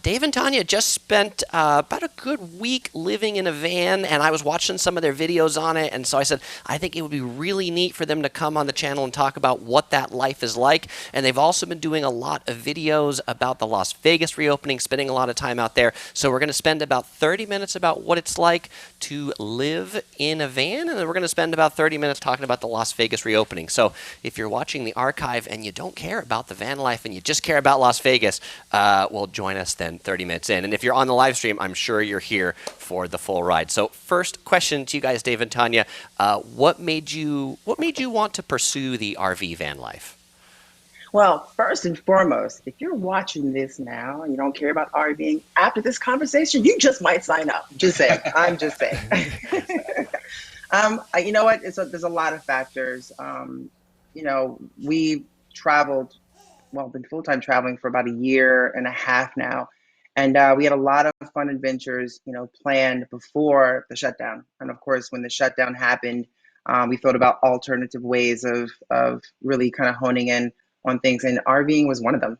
Dave and Tanya just spent about a good week living in a van, and I was watching some of their videos on it, and so I said, I think it would be really neat for them to come on the channel and talk about what that life is like. And they've also been doing a lot of videos about the Las Vegas reopening, spending a lot of time out there. So we're going to spend about 30 minutes about what it's like to live in a van, and then we're going to spend about 30 minutes talking about the Las Vegas reopening. So if you're watching the archive and you don't care about the van life and you just care about Las Vegas, well, join us then 30 minutes in. And if you're on the live stream, I'm sure you're here for the full ride. So first question to you guys, Dave and Tanya, what made you want to pursue the RV van life? Well, first and foremost, if you're watching this now and you don't care about RVing, after this conversation, you just might sign up. Just saying. I'm just saying. You know what? There's a lot of factors. We traveled, well, been full-time traveling for about a year and a half now. And we had a lot of fun adventures, planned before the shutdown. And of course, when the shutdown happened, we thought about alternative ways of really kind of honing in on things, and RVing was one of them.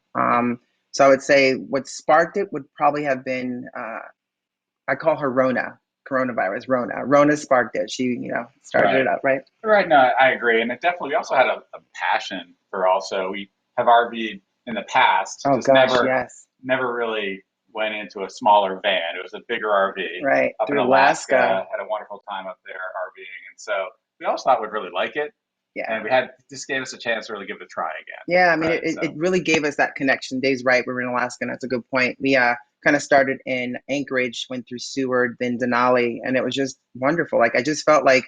So I would say what sparked it would probably have been, I call her Rona, coronavirus, Rona. Rona sparked it. She, started it up, right? Right. No, I agree. And it definitely, we also had a passion for also, we have RV'd in the past, Oh just gosh, yes. never really went into a smaller van. It was a bigger RV Right. up in Through Alaska, had a wonderful time up there RVing. And so we also thought we'd really like it. Yeah. And this gave us a chance to really give it a try again. Yeah, I mean, Right. it really gave us that connection. Dave's right. We were in Alaska, and that's a good point. We kind of started in Anchorage, went through Seward, then Denali, and it was just wonderful. Like, I just felt like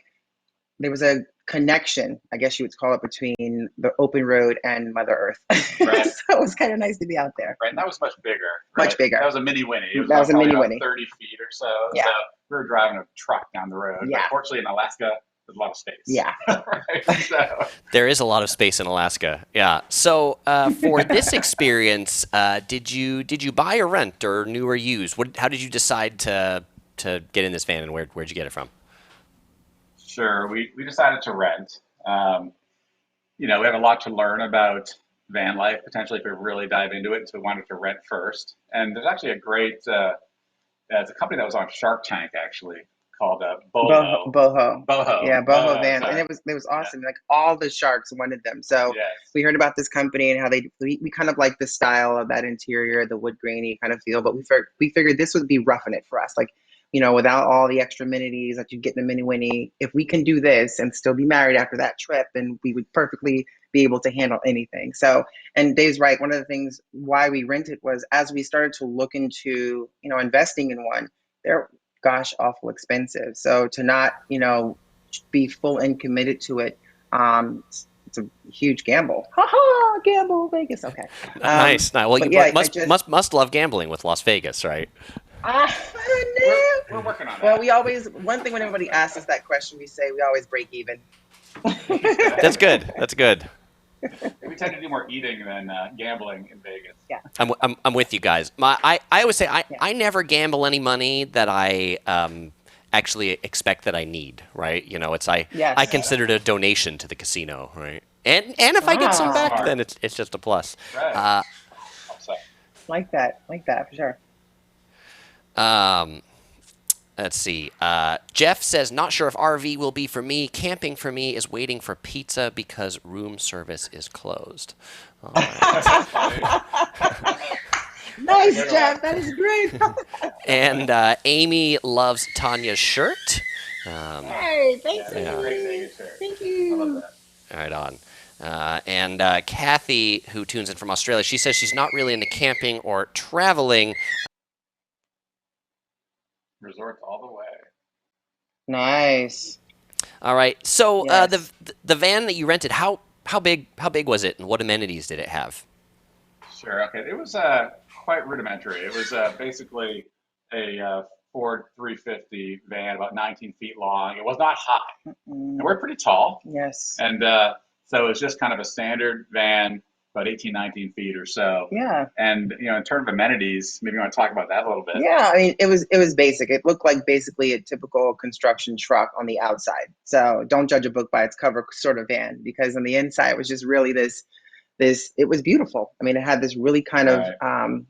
there was a connection, I guess you would call it, between the open road and Mother Earth. Right. So it was kind of nice to be out there. Right. And that was much bigger. Right? Much bigger. That was a mini Winnie. It was That was a probably mini about Winnie. 30 feet or so. Yeah. So we were driving a truck down the road. Yeah. But fortunately, in Alaska, there's a lot of space. Yeah. Right. So. There is a lot of space in Alaska. Yeah. So for this experience, did you buy or rent or new or used? How did you decide to get in this van, and where'd you get it from? Sure. We decided to rent. We have a lot to learn about van life, potentially, if we really dive into it. So we wanted to rent first. And there's actually a great, it's a company that was on Shark Tank, actually, called Boho. Boho. Yeah, Boho van. Sorry. And it was awesome. Yeah. Like, all the sharks wanted them. So Yes. we heard about this company and how we kind of like the style of that interior, the wood grainy kind of feel, but we figured this would be roughing it for us. Like, without all the extra amenities that you get in a mini Winnie, if we can do this and still be married after that trip, then we would perfectly be able to handle anything. So, and Dave's right. One of the things why we rented was, as we started to look into, investing in one, they're gosh awful expensive. So to not, be full and committed to it, it's a huge gamble. Ha ha, gamble Vegas. Okay. Nice. Well, you yeah, must love gambling with Las Vegas, right? I don't know. We're working on that. Well, one thing when everybody asks us that question, we say we always break even. That's good. That's good. We tend to do more eating than gambling in Vegas. Yeah. I'm with you guys. I always say I never gamble any money that I actually expect that I need, right? I consider it a donation to the casino, right? And if I get some back, then it's just a plus. Right. Like that for sure. Let's see. Jeff says, not sure if RV will be for me. Camping for me is waiting for pizza because room service is closed. All right. Nice, Jeff. That is great. And Amy loves Tanya's shirt. Hey, thank you. Yeah. Thank you. I love that. Right on. And Kathy, who tunes in from Australia, she says she's not really into camping or traveling. Resorts all the way. Nice. All right. So Yes. the van that you rented, how big was it, and what amenities did it have? Sure. Okay. It was quite rudimentary. It was basically a Ford 350 van, about 19 feet long. It was not high, and we're pretty tall. Yes. And so it was just kind of a standard van, about 18, 19 feet or so. Yeah. And in terms of amenities, maybe you want to talk about that a little bit. Yeah, I mean, it was basic. It looked like basically a typical construction truck on the outside. So don't judge a book by its cover sort of van, because on the inside it was just really this. It was beautiful. I mean, it had this really kind of Right.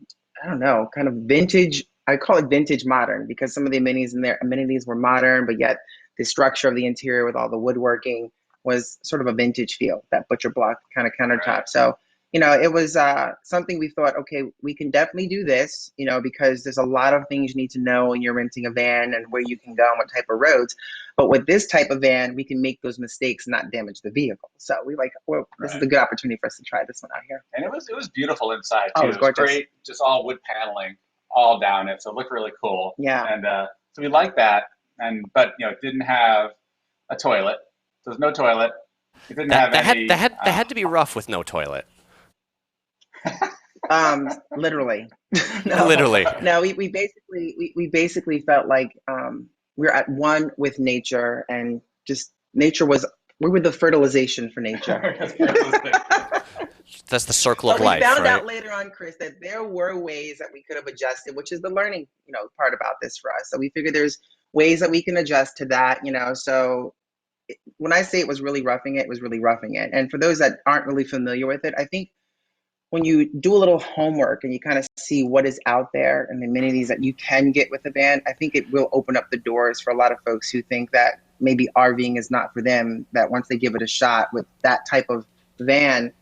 I don't know, kind of vintage. I call it vintage modern because some of the amenities were modern, but yet the structure of the interior with all the woodworking was sort of a vintage feel, that butcher block kind of countertop. Right. So, it was something we thought, okay, we can definitely do this, because there's a lot of things you need to know when you're renting a van and where you can go and what type of roads. But with this type of van, we can make those mistakes and not damage the vehicle. So we like, well, this is a good opportunity for us to try this one out here. And it was beautiful inside too. Oh, it was gorgeous. Great, just all wood paneling all down it, so it looked really cool. Yeah. And so we liked that, but it didn't have a toilet. So there's no toilet. It didn't have any. That had to be rough with no toilet. Literally. No. Literally. No, we basically felt like we were at one with nature, and just we were the fertilization for nature. That's the circle of life, we found right? out later on, Chris, that there were ways that we could have adjusted, which is the learning, part about this for us. So we figured there's ways that we can adjust to that, so when I say it was really roughing it, was really roughing it. And for those that aren't really familiar with it, I think when you do a little homework and you kind of see what is out there and the amenities that you can get with a van, I think it will open up the doors for a lot of folks who think that maybe RVing is not for them, that once they give it a shot with that type of van,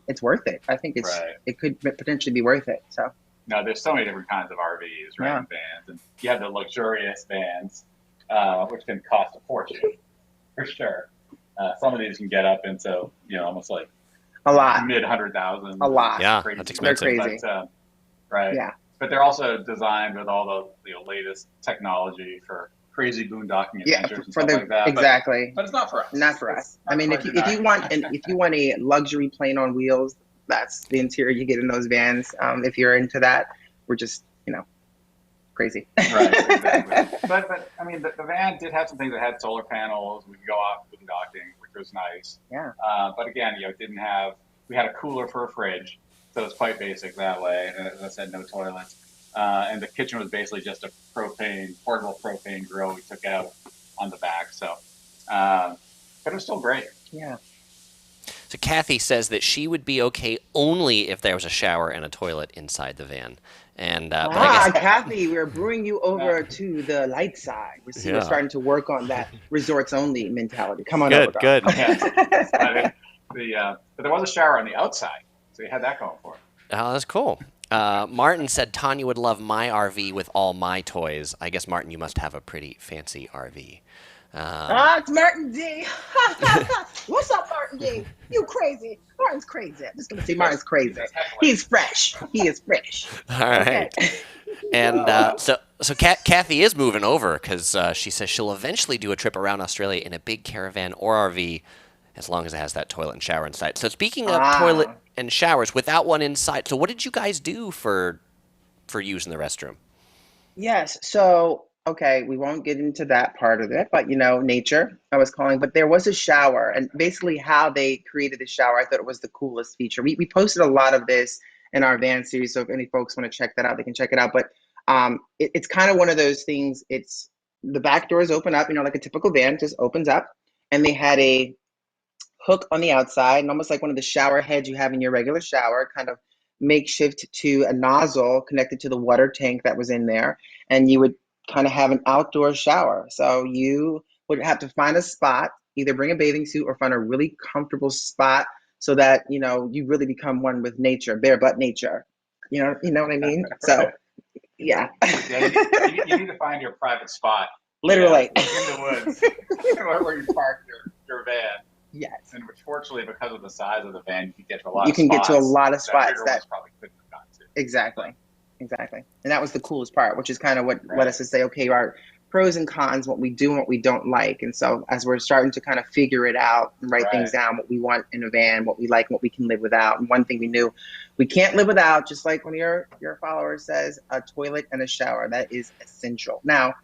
it's worth it. I think it could potentially be worth it. So no, there's so many different kinds of RVs, right? Yeah. Vans, and you have the luxurious vans, which can cost a fortune, for sure. Some of these can get up into almost like a lot, mid 100,000. A lot, yeah, that's expensive. They're crazy, right? Yeah, but they're also designed with all the latest technology for crazy boondocking adventures and stuff like that. Exactly. But it's not for us. Not for us. I mean, if you want a luxury plane on wheels, that's the interior you get in those vans. If you're into that, we're just crazy. Right. Exactly. but I mean, the van did have some things that had solar panels. We could go off boondocking, which was nice. Yeah. But again, it didn't have. We had a cooler for a fridge, so it's quite basic that way. And as I said, no toilets. And the kitchen was basically just a portable propane grill we took out on the back. So, but it was still great. Yeah. So Kathy says that she would be okay only if there was a shower and a toilet inside the van. And but I guess, Kathy, we're bringing you over to the light side. We're starting to work on that resorts only mentality. Come on over. Good. But there was a shower on the outside, so you had that going for it. Oh, that's cool. Martin said Tanya would love my RV with all my toys. I guess, Martin, you must have a pretty fancy RV. It's Martin D. What's up, Martin D? You crazy. Martin's crazy. I'm just going to say Martin's crazy. He's fresh. He is fresh. All right. Okay. And so Kathy is moving over because she says she'll eventually do a trip around Australia in a big caravan or RV as long as it has that toilet and shower inside. So speaking of toilet and showers, without one inside, so what did you guys do for using the restroom? Yes. So, okay, we won't get into that part of it, but nature I was calling, but there was a shower, and basically how they created the shower, I thought it was the coolest feature. We posted a lot of this in our van series, so if any folks want to check that out, they can check it out. But it's kind of one of those things. It's the back doors open up, like a typical van just opens up, and they had a hook on the outside, and almost like one of the shower heads you have in your regular shower, kind of makeshift to a nozzle connected to the water tank that was in there, and you would kind of have an outdoor shower. So you would have to find a spot, either bring a bathing suit or find a really comfortable spot so that, you really become one with nature, bare butt nature. You know what I mean? So, yeah. You need to find your private spot. Literally. In the woods where you park your van. Yes. And fortunately, because of the size of the van, you can get to a lot of spots. You can get to a lot of spots that probably couldn't have gotten to. Exactly. And that was the coolest part, which is kind of what led us to say, okay, our pros and cons, what we do and what we don't like. And so as we're starting to kind of figure it out and write things down, what we want in a van, what we like, and what we can live without. And one thing we knew, we can't live without, just like when your follower says, a toilet and a shower. That is essential. Now,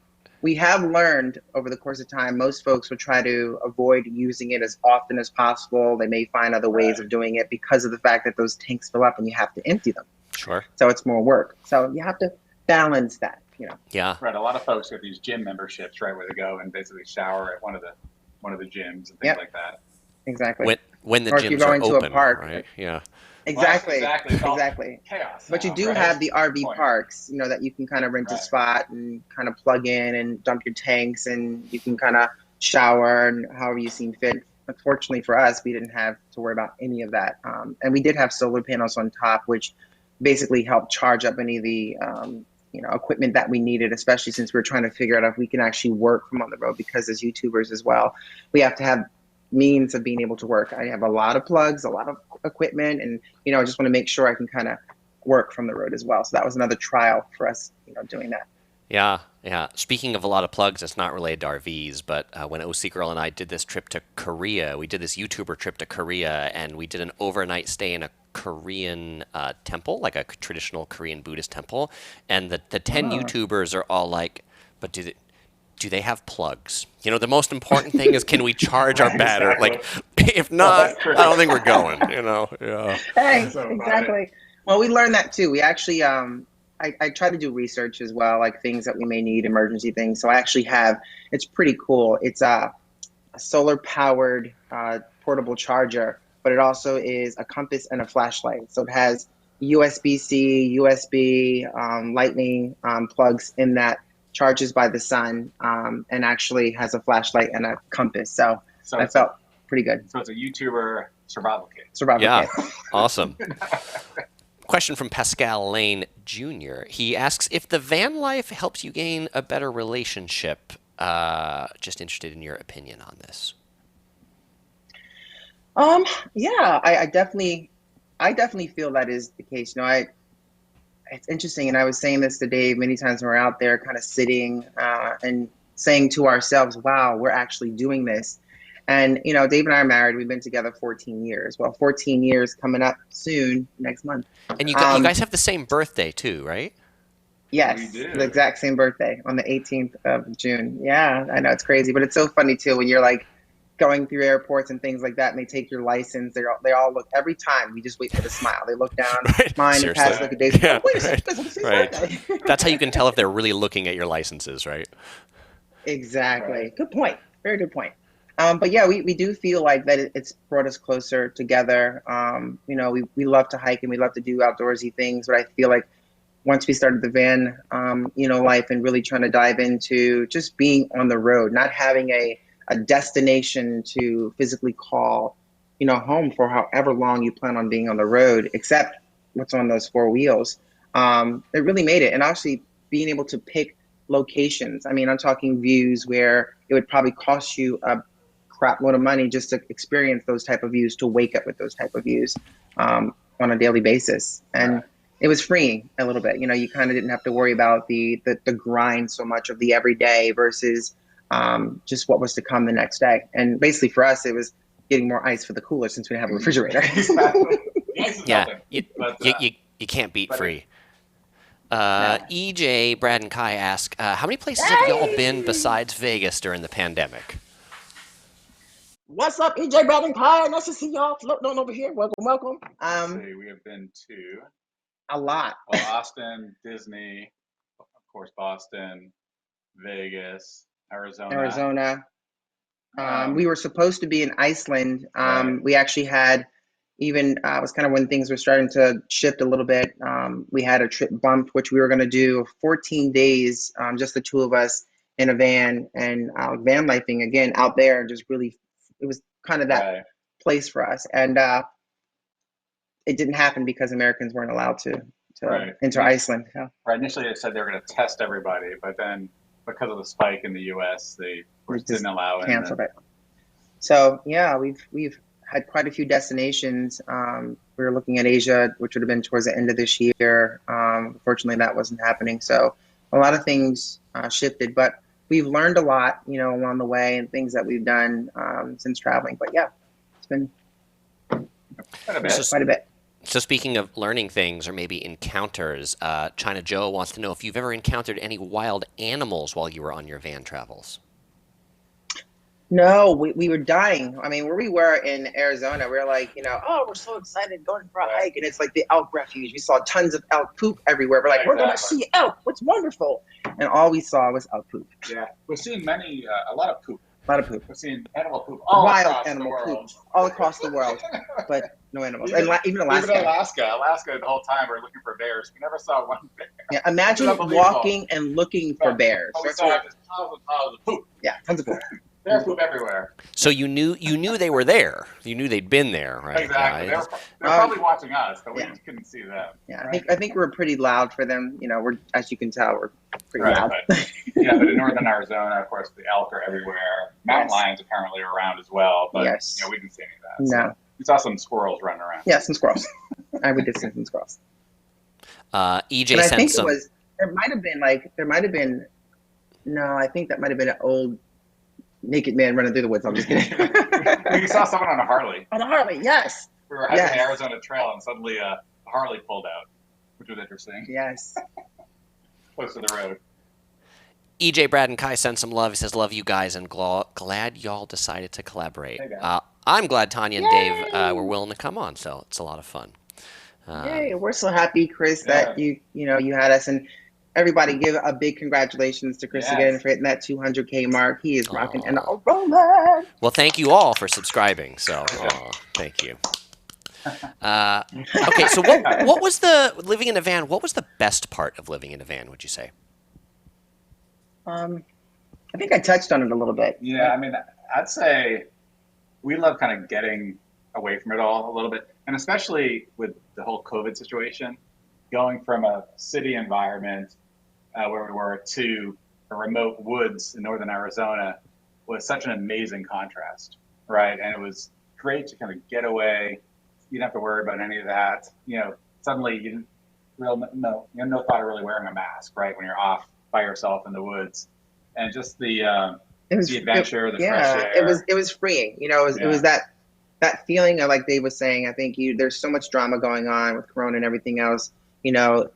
we have learned over the course of time, most folks will try to avoid using it as often as possible. They may find other ways of doing it because of the fact that those tanks fill up and you have to empty them. Sure. So it's more work. So you have to balance that, Yeah. Right. A lot of folks get these gym memberships, right, where they go and basically shower at one of the gyms and things like that. Exactly. When the or gyms if you're going are open, to a park, right? Yeah. Exactly, exactly. It's all exactly. chaos But you now, do right? have the RV Point. parks, that you can kind of rent a Right. spot and kind of plug in and dump your tanks, and you can kind of shower and however you seem fit. Unfortunately for us, we didn't have to worry about any of that. And we did have solar panels on top, which basically helped charge up any of the equipment that we needed, especially since we're trying to figure out if we can actually work from on the road, because as YouTubers as well, we have to have means of being able to work. I have a lot of plugs, a lot of equipment, and I just want to make sure I can kind of work from the road as well. So that was another trial for us, doing that. Yeah, yeah. Speaking of a lot of plugs, it's not related to RVs, but when OC Girl and I did this trip to Korea, we did this YouTuber trip to Korea, and we did an overnight stay in a Korean temple, like a traditional Korean Buddhist temple. And the 10 Oh. YouTubers are all like, but do they have plugs? The most important thing is, can we charge our battery? Exactly. Like, if Oh, not, that's true. I don't think we're going, Yeah. Hey, That's so funny. exactly. Well, we learned that too. We actually, I try to do research as well, like things that we may need, emergency things. So I actually have, it's pretty cool. It's a solar powered portable charger, but it also is a compass and a flashlight. So it has USB-C, USB, lightning plugs in that, charges by the sun, and actually has a flashlight and a compass. So So I felt pretty good. so it's a YouTuber survival kit. Survival Yeah, kit. awesome. Question from Pascal Lane Jr. He asks if the van life helps you gain a better relationship. Just interested in your opinion on this. Yeah, I definitely feel that is the case. It's interesting, and I was saying this to Dave many times when we're out there, kind of sitting and saying to ourselves, "Wow, we're actually doing this." And Dave and I are married. We've been together 14 years. Well, 14 years coming up soon next month. And you Um, guys have the same birthday too, right? yes, We do. the exact same birthday on the 18th of June. Yeah, I know it's crazy, but it's so funny too when you're like going through airports and things like that, and they take your license. They all look every time. We just wait for the smile. They look down Right. mine and pass, Seriously. look at Dave. Yeah. Oh, wait a Right. second, it's his Right. birthday. That's how you can tell if they're really looking at your licenses, right? Exactly. Right. Good point. Very good point. But yeah, we do feel like that it's brought us closer together. We love to hike and we love to do outdoorsy things, but I feel like once we started the van, life, and really trying to dive into just being on the road, not having a destination to physically call, home for however long you plan on being on the road, except what's on those four wheels. It really made it. And actually being able to pick locations. I mean, I'm talking views where it would probably cost you a crap load of money just to experience those type of views, to wake up with those type of views on a daily basis. And Right. it was freeing a little bit. You kind of didn't have to worry about the grind so much of the everyday versus just what was to come the next day. And basically for us, it was getting more ice for the cooler since we didn't have a refrigerator. Exactly. The ice is Yeah. nothing. You, But you can't beat but free. No. EJ, Brad, and Kai ask, how many places have y'all been besides Vegas during the pandemic? What's up, EJ, Brad, and Kai? Nice to see y'all floating on over here. Welcome, welcome. let's see, we have been to A lot. Austin, Disney, of course, Boston, Vegas, Arizona. Arizona. Um, We were supposed to be in Iceland. Right. We actually had even it was kind of when things were starting to shift a little bit. We had a trip bumped, which we were going to do 14 days, just the two of us in a van, and van lifing again out there. Just really, it was kind of that Right. place for us, and it didn't happen because Americans weren't allowed to Right. enter Iceland. So Right. Initially, they said they were going to test everybody, but then because of the spike in the U.S., they we just didn't allow it. canceled it. So yeah, we've had quite a few destinations. We were looking at Asia, which would have been towards the end of this year. Unfortunately, that wasn't happening. So a lot of things shifted, but we've learned a lot, along the way, and things that we've done since traveling. But yeah, it's been Quite a bit. So, quite a bit. so speaking of learning things or maybe encounters, China Joe wants to know if you've ever encountered any wild animals while you were on your van travels. No, we were dying. I mean, where we were in Arizona, we were like, oh, we're so excited going for a hike. And it's like the elk refuge. We saw tons of elk poop everywhere. We're like, we're going to Exactly. see elk. What's wonderful. And all we saw was elk poop. Yeah. We've seen a lot of poop. A lot of poop. We've seen animal poop all Wild across animal the poop world. all across the world. But No animals. Even, And even Alaska. Alaska, the whole time we're looking for bears. We never saw one bear. Yeah, imagine walking and looking for bears. But we saw just piles and piles of poop. Yeah, tons of poop. Bear poop everywhere. So you knew they were there. You knew they'd been there, right? Exactly. Guys? They're probably watching us, but we yeah. couldn't see them. Yeah, I think we're pretty loud for them. You know, we're, as you can tell, we're pretty loud. But in northern Arizona, of course, the elk are everywhere. Mountain lions apparently are around as well, but we didn't see any of that. No. So we saw some squirrels running around. Yeah, some squirrels. We did see some squirrels. EJ and I sent think some. There might have been. No, I think that might have been an old naked man running through the woods. I'm just kidding. We saw someone on a Harley. On a Harley, yes. We were hiking the Arizona Trail, and suddenly a Harley pulled out, which was interesting. Yes. Close to the road. EJ, Brad, and Kai sent some love. He says, love you guys, and glad y'all decided to collaborate. Hey, I'm glad Tanya and Dave were willing to come on, so it's a lot of fun. Yay, we're so happy, Chris, that you had us, and everybody give a big congratulations to Chris again for hitting that 200K mark. He is rocking and rolling. Well, thank you all for subscribing. So, thank you. Okay, so what was living in a van? What was the best part of living in a van? Would you say? I think I touched on it a little bit. Yeah, I mean, I'd say we love kind of getting away from it all a little bit, and especially with the whole COVID situation, going from a city environment where we were to a remote woods in northern Arizona was such an amazing contrast, right? And it was great to kind of get away. You didn't have to worry about any of that. Suddenly you didn't no thought of really wearing a mask, right? When you're off by yourself in the woods, and just the adventure, the fresh air. It was freeing. It was that feeling of, like Dave was saying. I think there's so much drama going on with Corona and everything else.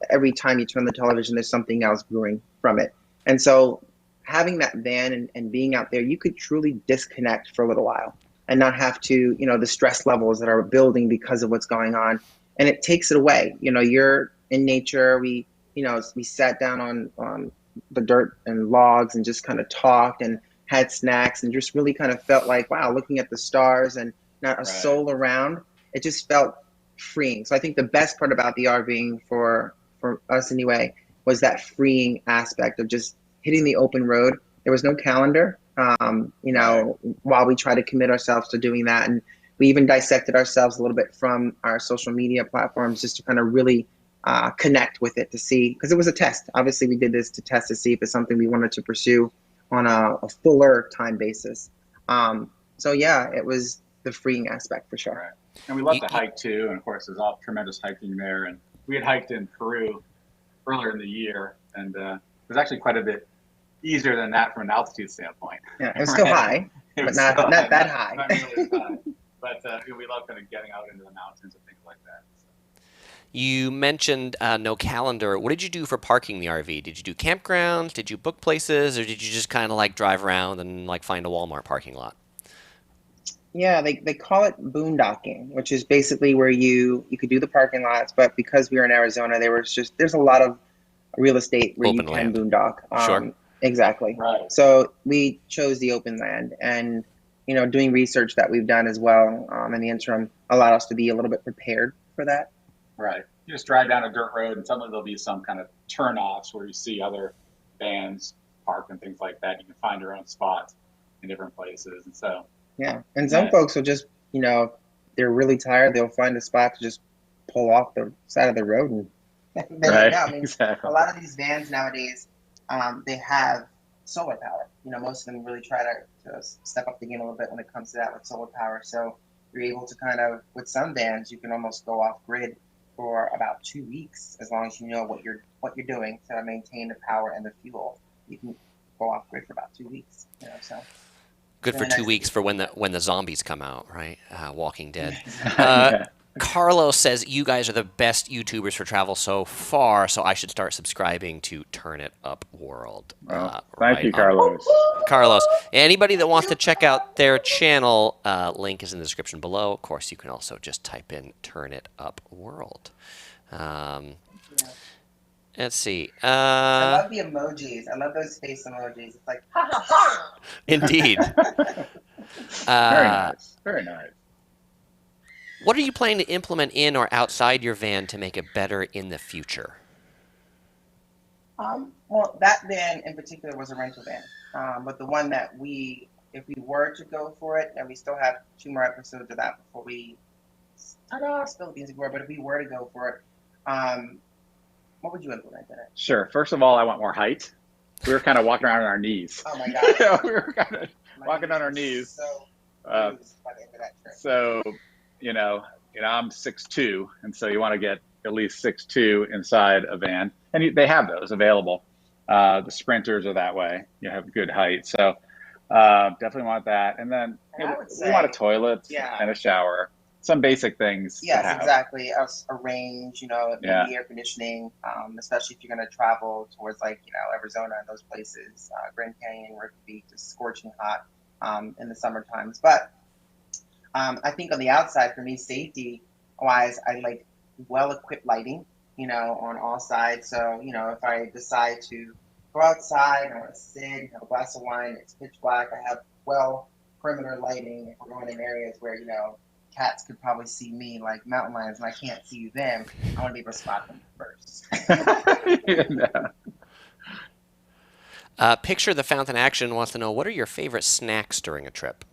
Every time you turn the television, there's something else brewing from it. And so having that van and being out there, you could truly disconnect for a little while and not have to, the stress levels that are building because of what's going on. And it takes it away. You're in nature. We sat down on the dirt and logs and just kind of talked and had snacks and just really kind of felt like, wow, looking at the stars and not a soul around. It just felt freeing. So I think the best part about the RVing for us anyway was that freeing aspect of just hitting the open road. There was no calendar, while we try to commit ourselves to doing that. And we even dissected ourselves a little bit from our social media platforms just to kind of really connect with it to see, because it was a test. Obviously, we did this to test to see if it's something we wanted to pursue on a fuller time basis. So yeah, it was the freeing aspect for sure. Right. And we love to hike too, and of course there's all tremendous hiking there. And we had hiked in Peru earlier in the year, and it was actually quite a bit easier than that from an altitude standpoint. Yeah, it was still high, but not that high. Not nearly as high. But we love kind of getting out into the mountains and things like that. So. You mentioned no calendar. What did you do for parking the RV? Did you do campgrounds? Did you book places, or did you just kind of like drive around and like find a Walmart parking lot? Yeah, they call it boondocking, which is basically where you could do the parking lots, but because we were in Arizona, there's a lot of real estate where Open you land. can boondock. Sure. Exactly. Right. So we chose the open land, and doing research that we've done as well in the interim allowed us to be a little bit prepared for that. Right. You just drive down a dirt road, and suddenly there'll be some kind of turnoffs where you see other vans parked and things like that. You can find your own spot in different places, and so. Yeah, and some folks will just, if they're really tired, they'll find a spot to just pull off the side of the road and Right. I mean, Exactly. a lot of these vans nowadays, they have solar power. Most of them really try to step up the game a little bit when it comes to that with solar power. So you're able to kind of, with some vans, you can almost go off grid for about 2 weeks as long as you know what you're doing to maintain the power and the fuel. You can go off grid for about 2 weeks. So. Good for 2 weeks for when the zombies come out, right? Walking Dead. Yeah. Carlos says you guys are the best YouTubers for travel so far, so I should start subscribing to Turn It Up World. Thank you, Carlos. Carlos. Anybody that wants to check out their channel, link is in the description below. Of course, you can also just type in Turn It Up World. Let's see. I love the emojis. I love those face emojis. It's like, ha ha ha! Indeed. Very nice. Very nice. What are you planning to implement in or outside your van to make it better in the future? Well, that van in particular was a rental van. But the one that if we were to go for it, and we still have 2 more episodes of that before we ta-da, spill the beans before, but if we were to go for it, what would you implement in it? Sure. First of all, I want more height. We were kind of walking around on our knees. Oh my God. We were kind of My walking on our were knees. So Uh, bruised by the end of that trip. so, I'm 6'2", and so you want to get at least 6'2" inside a van, and they have those available. The Sprinters are that way. You have good height, so definitely want that. And then And I would we want a say, toilet yeah. and a shower, some basic things to Yes, have. exactly. A range, Yeah. maybe air conditioning, especially if you're going to travel towards Arizona and those places, Grand Canyon, where it could be just scorching hot in the summer times. But I think on the outside, for me, safety wise, I like well equipped lighting, on all sides. So, if I decide to go outside and I want to sit and have a glass of wine, it's pitch black, I have well perimeter lighting. If we're going in areas where, cats could probably see me like mountain lions and I can't see them, I want to be able to spot them first. Picture the Fountain Action wants to know, what are your favorite snacks during a trip?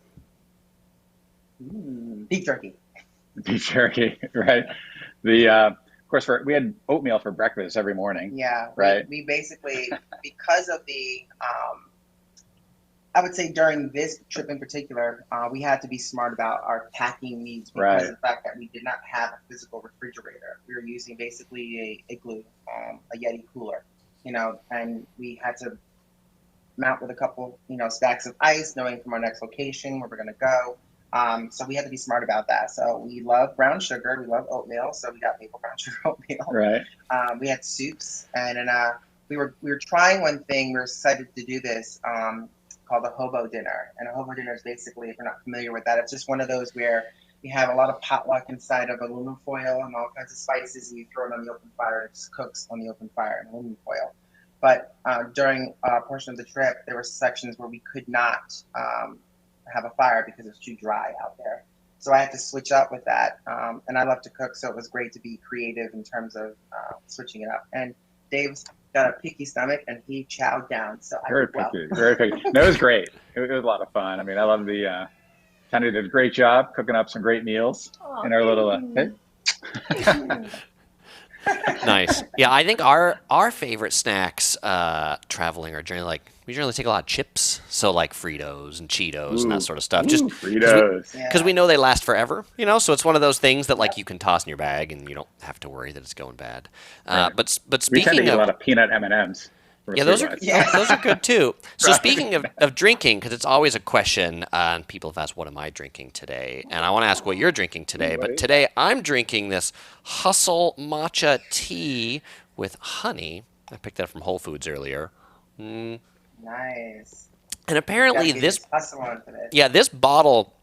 Beef jerky. Beef jerky, right? Of course, we had oatmeal for breakfast every morning. Yeah, right. We basically, because of I would say during this trip in particular, we had to be smart about our packing needs because of the fact that we did not have a physical refrigerator. We were using basically a igloo, a Yeti cooler, and we had to mount with a couple, stacks of ice, knowing from our next location where we're going to go. So we had to be smart about that. So we love brown sugar. We love oatmeal. So we got maple brown sugar oatmeal. Right. We had soups, and then we were trying one thing. We were excited to do this called a hobo dinner. And a hobo dinner is basically, if you're not familiar with that, it's just one of those where you have a lot of potluck inside of aluminum foil and all kinds of spices, and you throw it on the open fire. And it just cooks on the open fire in aluminum foil. But during a portion of the trip, there were sections where we could not have a fire because it was too dry out there. So I had to switch up with that. And I love to cook, so it was great to be creative in terms of switching it up. And Dave's got a picky stomach, and he chowed down. So I very did well. picky, very picky. No, it was great. It was a lot of fun. I mean, I love Tanya did a great job cooking up some great meals in our little. Nice. Yeah, I think our favorite snacks traveling are generally we generally take a lot of chips, so like Fritos and Cheetos and that sort of stuff. Just Fritos. because we know they last forever, So it's one of those things that you can toss in your bag and you don't have to worry that it's going bad. Right. But we speaking tend to eat of a lot of peanut M&Ms. Yeah, those are good too. So speaking of drinking, because it's always a question, and people have asked, "What am I drinking today?" And I want to ask what you're drinking today. But today I'm drinking this Hustle matcha tea with honey. I picked that up from Whole Foods earlier. Nice. And apparently this bottle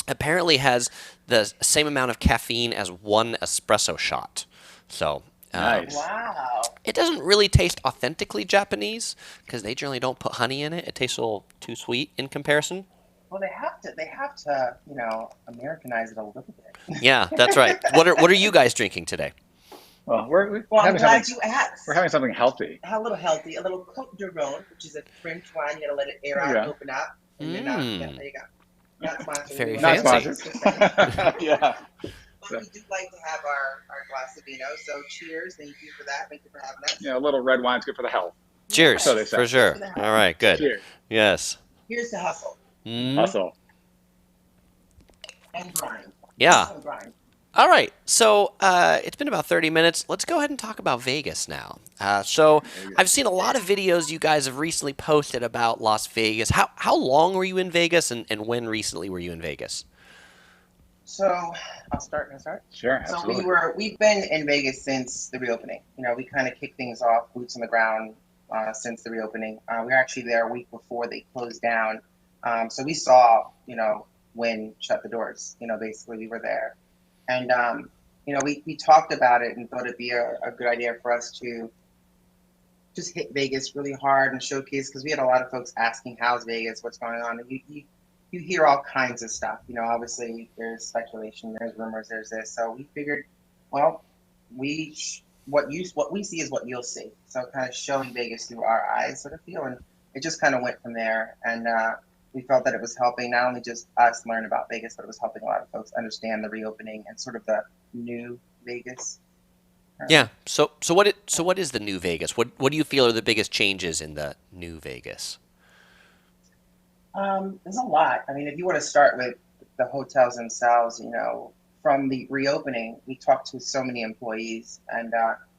apparently has the same amount of caffeine as one espresso shot. So. Nice. Wow. It doesn't really taste authentically Japanese because they generally don't put honey in it. It tastes a little too sweet in comparison. Well, they have to, Americanize it a little bit. Yeah, that's right. What are you guys drinking today? Well, I'm glad you asked. We're having something healthy. A little healthy, a little Côte de Rhône, which is a French wine. You gotta let it air out and open up. And then, there you go. Not sponsored. Very Not fancy. sponsored. Yeah. But we do like to have our glass of vino, so cheers. Thank you for that. Thank you for having us. Yeah, a little red wine's good for the health. Cheers, So they say. for sure. All right, good. Cheers. Yes. Here's the hustle. Hustle. And grind. Yeah. Hustle and grind. All right, so it's been about 30 minutes. Let's go ahead and talk about Vegas now. So I've seen a lot of videos you guys have recently posted about Las Vegas. How long were you in Vegas, and when recently were you in Vegas? So I'll start. Can I start? Sure, absolutely. So we've been in Vegas since the reopening. We kind of kicked things off, boots on the ground, since the reopening. We were actually there a week before they closed down. So we saw, when shut the doors. Basically we were there, and we talked about it and thought it'd be a good idea for us to just hit Vegas really hard and showcase, because we had a lot of folks asking, "How's Vegas? What's going on?" And you hear all kinds of stuff. Obviously there's speculation, there's rumors, there's this. So we figured, well, what we see is what you'll see. So kind of showing Vegas through our eyes, sort of feel, and it just kind of went from there. And we felt that it was helping not only just us learn about Vegas, but it was helping a lot of folks understand the reopening and sort of the new Vegas. Yeah. So what is the new Vegas? What do you feel are the biggest changes in the new Vegas? There's a lot. I mean, if you want to start with the hotels themselves, from the reopening, we talked to so many employees, and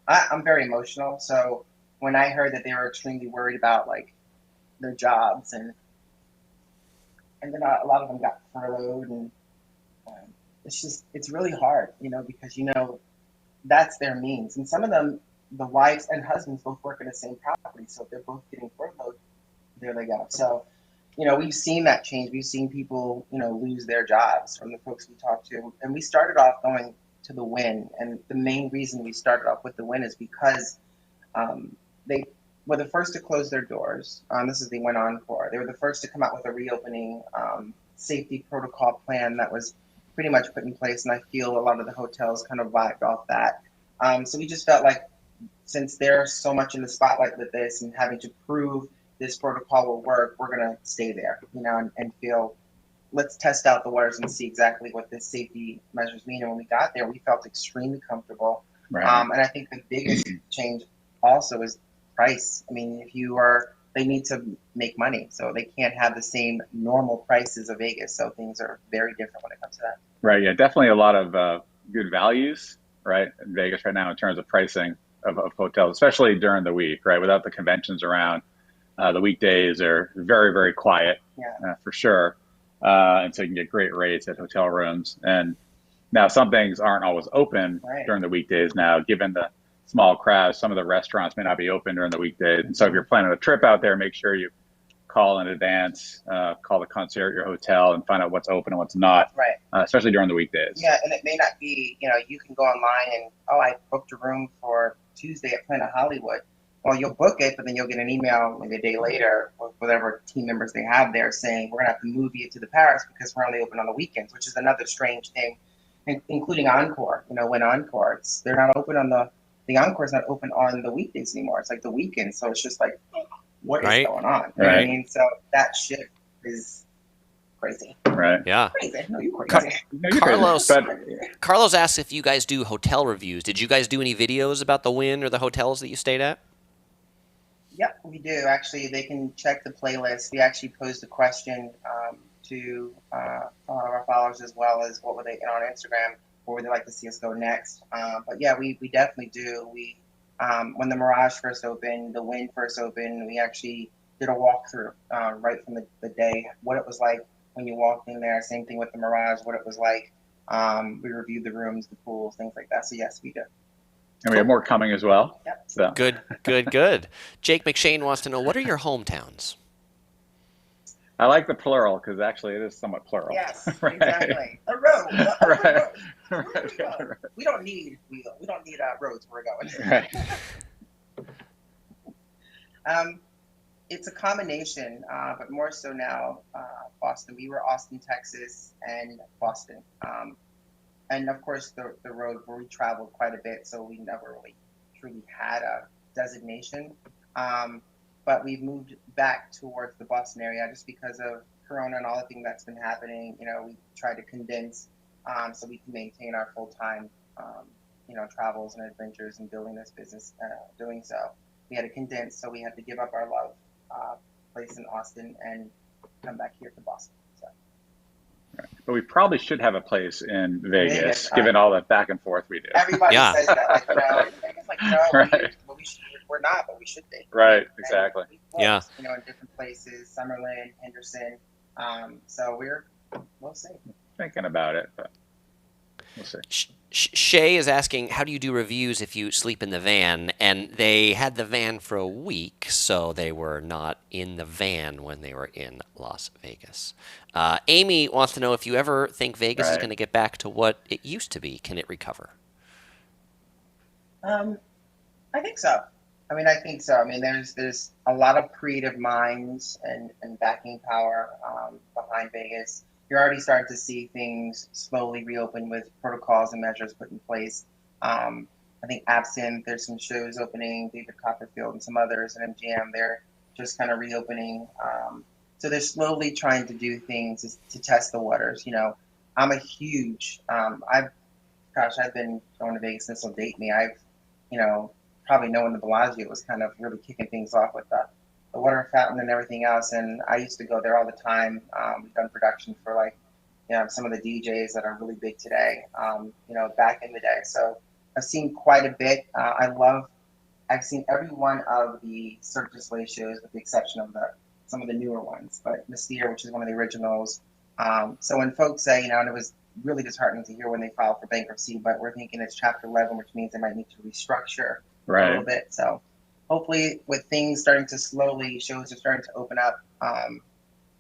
I'm very emotional. So when I heard that they were extremely worried about like their jobs, and then a lot of them got furloughed, and it's really hard, because that's their means, and some of them, the wives and husbands both work in the same property, so if they're both getting furloughed, there they go. So we've seen that change. We've seen people, lose their jobs from the folks we talked to. And we started off going to the Wynn. And the main reason we started off with the Wynn is because they were the first to close their doors. This is the Wynn Encore. They were the first to come out with a reopening safety protocol plan that was pretty much put in place. And I feel a lot of the hotels kind of vibed off that. So we just felt like since they're so much in the spotlight with this and having to prove this protocol will work, we're going to stay there, and feel, let's test out the waters and see exactly what the safety measures mean. And when we got there, we felt extremely comfortable. Right. And I think the biggest change also is price. I mean, they need to make money, so they can't have the same normal prices of Vegas. So things are very different when it comes to that. Right. Yeah. Definitely a lot of good values, right, in Vegas right now in terms of pricing of hotels, especially during the week, right, without the conventions around. The weekdays are very, very quiet, for sure. And so you can get great rates at hotel rooms. And now some things aren't always open during the weekdays now, given the small crowds. Some of the restaurants may not be open during the weekdays. And so if you're planning a trip out there, make sure you call in advance, call the concierge at your hotel and find out what's open and what's not, especially during the weekdays. Yeah, and it may not be, you can go online and, I booked a room for Tuesday at Planet Hollywood. Well, you'll book it, but then you'll get an email maybe a day later with whatever team members they have there saying, we're going to have to move you to the Paris because we're only open on the weekends, which is another strange thing, including Encore. When Encore, they're not open on the Encore's not open on the weekdays anymore. It's like the weekend. So it's just like, what is going on? You know what I mean? So that shift is crazy. Right. Yeah. Crazy. No, you're crazy. Carlos asks if you guys do hotel reviews. Did you guys do any videos about the Wynn or the hotels that you stayed at? Yep, we do. Actually, they can check the playlist. We actually posed a question to our followers as well as what would they on Instagram, where would they like to see us go next. But yeah, we definitely do. When the Mirage first opened, the Wynn first opened, we actually did a walkthrough right from the day, what it was like when you walked in there. Same thing with the Mirage, what it was like. We reviewed the rooms, the pools, things like that. So yes, we do. And we have more coming as well. Yep. So. Good. Jake McShane wants to know, what are your hometowns? I like the plural because actually it is somewhat plural. Yes, exactly. A road. Right. We don't need roads where we're going. Right. It's a combination, but more so now, Boston. We were Austin, Texas, and Boston. And of course, the road where we traveled quite a bit, so we never really truly had a designation. But we've moved back towards the Boston area just because of Corona and all the things that's been happening. We tried to condense so we can maintain our full-time, travels and adventures and building this business. Doing so, we had to condense, so we had to give up our love place in Austin and come back here to Boston. Right. But we probably should have a place in Vegas, given all the back and forth we do. Everybody says that, Vegas, right. We're not, but we should be. Right, exactly. Yeah. In different places, Summerlin, Henderson. So we'll see. Thinking about it, but we'll see. Shay is asking, how do you do reviews if you sleep in the van? And they had the van for a week, so they were not in the van when they were in Las Vegas. Amy wants to know if you ever think Vegas is going to get back to what it used to be. Can it recover? I think so. I mean, I think so. I mean, there's a lot of creative minds and backing power behind Vegas. You're already starting to see things slowly reopen with protocols and measures put in place. I think Absinthe, there's some shows opening, David Copperfield and some others at MGM, they're just kind of reopening. So they're slowly trying to do things to test the waters. I'm a huge, I've been going to Vegas since they'll date me. You know, probably knowing the Bellagio was kind of really kicking things off with the water fountain and everything else. And I used to go there all the time. We've done production for some of the DJs that are really big today, back in the day. So I've seen quite a bit. I've seen every one of the Cirque du Soleil shows with the exception of some of the newer ones, but Mystere, which is one of the originals. So when folks say, and it was really disheartening to hear when they filed for bankruptcy, but we're thinking it's Chapter 11, which means they might need to restructure a little bit. So hopefully with things starting to shows are starting to open up,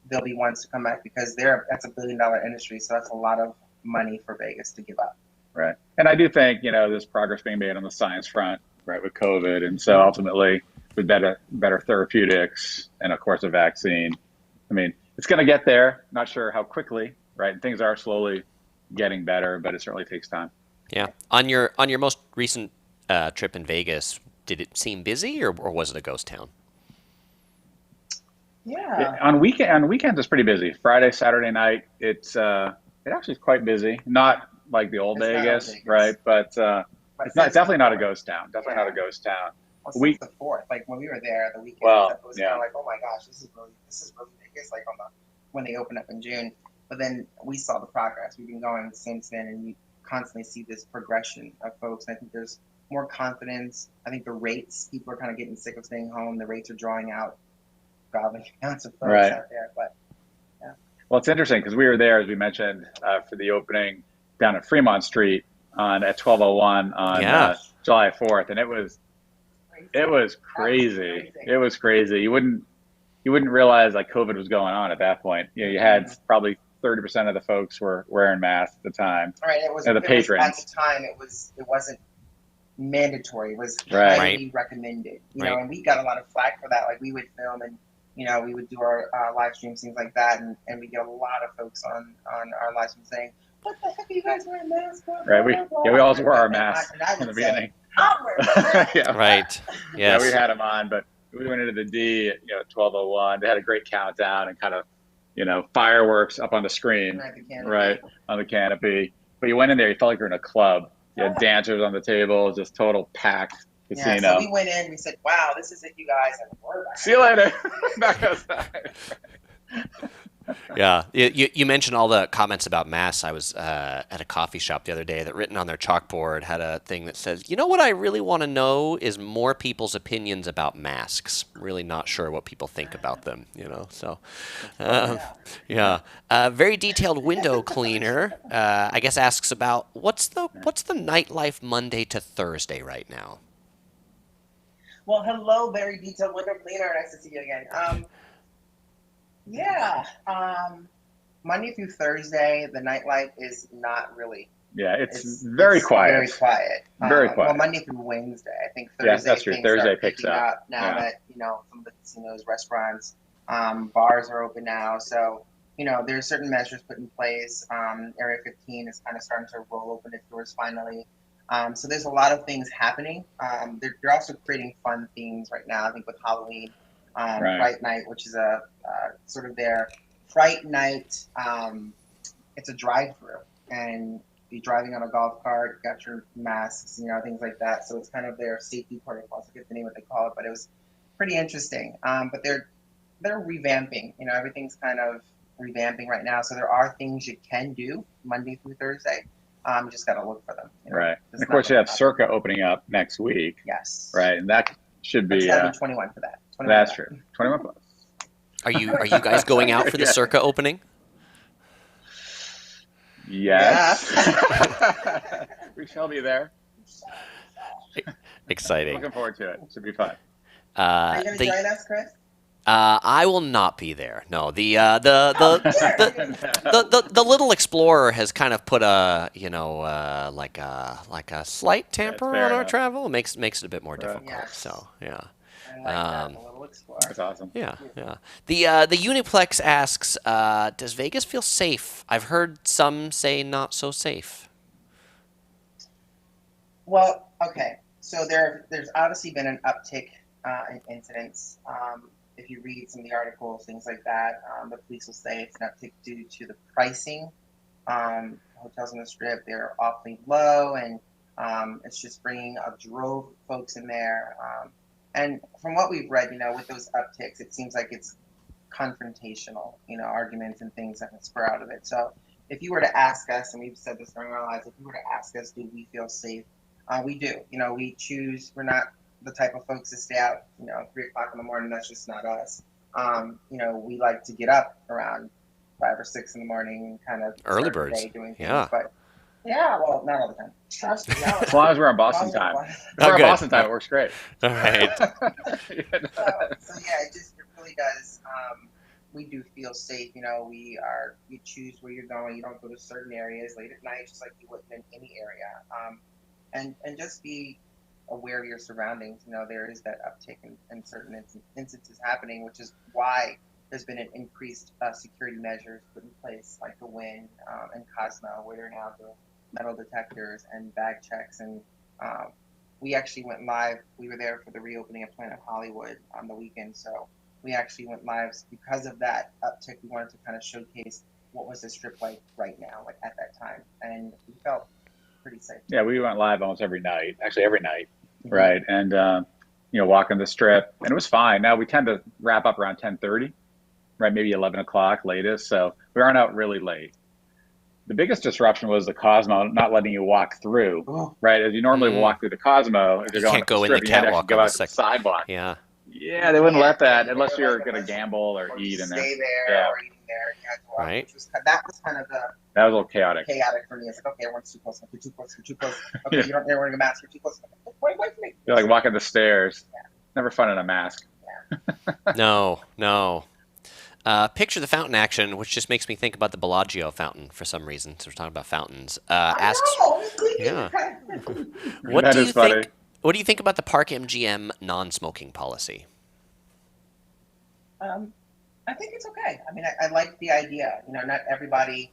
there'll be ones to come back because that's $1 billion industry. So that's a lot of money for Vegas to give up. Right. And I do think, there's progress being made on the science front, right, with COVID. And so ultimately with better therapeutics and of course a vaccine, I mean, it's going to get there. Not sure how quickly, right? And things are slowly getting better, but it certainly takes time. Yeah. On your most recent trip in Vegas, did it seem busy or was it a ghost town? Yeah. On weekends it's pretty busy. Friday, Saturday night, it actually is quite busy. Not like the old Vegas, right? But it's definitely not a ghost town. Definitely not a ghost town. Well, since the 4th, like when we were there the weekend, it was kind of like, oh my gosh, this is really Vegas, like when they opened up in June. But then we saw the progress. We've been going since then, and you constantly see this progression of folks. And I think there's more confidence. I think the rates, people are kind of getting sick of staying home. The rates are drawing out godly amounts of folks out there. But yeah. Well, it's interesting because we were there, as we mentioned, for the opening down at Fremont Street at 12:01 on July 4th, and it was crazy. It was crazy. You wouldn't realize like COVID was going on at that point. You had probably 30% of the folks were wearing masks at the time. Right. It was the patrons. At the time, it wasn't mandatory. It was highly recommended. And we got a lot of flack for that. Like we would film and we would do our live streams, things like that, and we get a lot of folks on our live stream saying, "What the heck are you guys wearing masks for?" Right. We always wore our masks in the beginning. Right. Yes. Yeah, we had them on, but we went into the D at 12:01. They had a great countdown and kind of fireworks up on the screen, right on the canopy. But you went in there, you felt like you're in a club. You had dancers on the table, just total packed casino. Yeah, so we went in, we said, "Wow, this is it, you guys." And we're back. See you later. Back outside. Yeah, you mentioned all the comments about masks. I was at a coffee shop the other day that written on their chalkboard had a thing that says, what I really want to know is more people's opinions about masks. Really not sure what people think about them, So, very detailed window cleaner. I guess asks about what's the nightlife Monday to Thursday right now. Well, hello, very detailed window cleaner. Nice to see you again. Monday through Thursday, the nightlife is not really. Yeah, it's very quiet. Very quiet. Very quiet. Well, Monday through Wednesday, I think Thursday. Yes, that's true. Thursday picks up now that some of the casinos, restaurants, bars are open now. So there's certain measures put in place. Area 15 is kind of starting to roll open its doors finally. So there's a lot of things happening. They're also creating fun themes right now. I think with Halloween. Fright Night, which is a sort of their Fright Night. It's a drive-through, and you're driving on a golf cart, got your masks, things like that. So it's kind of their safety protocol. I forget the name what they call it, but it was pretty interesting. But they're revamping. Everything's kind of revamping right now. So there are things you can do Monday through Thursday. You just got to look for them. Right. And of course, you have Circa opening up next week. Yes. Right, and that should be. That's 21 for that. That's true. 21 plus. Are you guys going out for the Circa opening? Yes. We shall be there. Exciting. Looking forward to it. It should be fun. Are you going to join us, Chris? I will not be there. No, the little explorer has kind of put a like a slight Yeah, it's tamper fair on our enough. travel. Makes it a bit more Right. difficult. Yes. So yeah. I like that. A little explorer. That's awesome. Yeah, yeah. The Uniplex asks, does Vegas feel safe? I've heard some say not so safe. Well, okay. So there's obviously been an uptick in incidents. If you read some of the articles, things like that, the police will say it's an uptick due to the pricing. Hotels on the Strip, they're awfully low, and it's just bringing a drove of folks in there. And from what we've read, with those upticks, it seems like it's confrontational, arguments and things that can spur out of it. So if you were to ask us, and we've said this during our lives, if you were to ask us, do we feel safe? We do. We choose. We're not the type of folks to stay out, 3 o'clock in the morning. That's just not us. We like to get up around 5 or 6 in the morning and kind of Early start the birds. day doing things. Yeah. But yeah, well, not all the time. Trust me. As long as we're on Boston time. If Oh, we're on good. Boston time, it works great. All right. So yeah, it really does. We do feel safe. You choose where you're going. You don't go to certain areas late at night, just like you would in any area. And just be aware of your surroundings. There is that uptick in certain instances happening, which is why there's been an increased security measures put in place, like the Wynn and Cosmo, where they're now doing metal detectors and bag checks. And we actually went live. We were there for the reopening of Planet Hollywood on the weekend, so we actually went live because of that uptick. We wanted to kind of showcase what was the Strip like right now, like at that time, and we felt pretty safe. Yeah, we went live almost every night, actually every night, right? And walking the Strip, and it was fine. Now we tend to wrap up around 10:30, right? Maybe 11 o'clock latest. So we aren't out really late. The biggest disruption was the Cosmo not letting you walk through, Oh. right? As you normally walk through the Cosmo, if you're You going can't up the go in Strip, the you had to actually catwalk go on the out to the sidewalk. Yeah. Yeah, they wouldn't let that Yeah, unless they you're wouldn't going to let gamble or Or eat you in there. stay there Yeah. or eating there. You had to walk, Right. that was kind of the That was a little chaotic. chaotic for me. It's like, okay, everyone's too close. You're too close. You're too close. Okay, you don't. You're wearing a mask. You're too close. Wait for me. You're like walking the stairs. Never fun in a mask. No, no. Picture the fountain action, which just makes me think about the Bellagio fountain for some reason. So we're talking about fountains. Asks, I know. It's creepy. yeah. That do is you funny. think? What do you think about the Park MGM non-smoking policy? I think it's okay. I mean, I like the idea. Not everybody.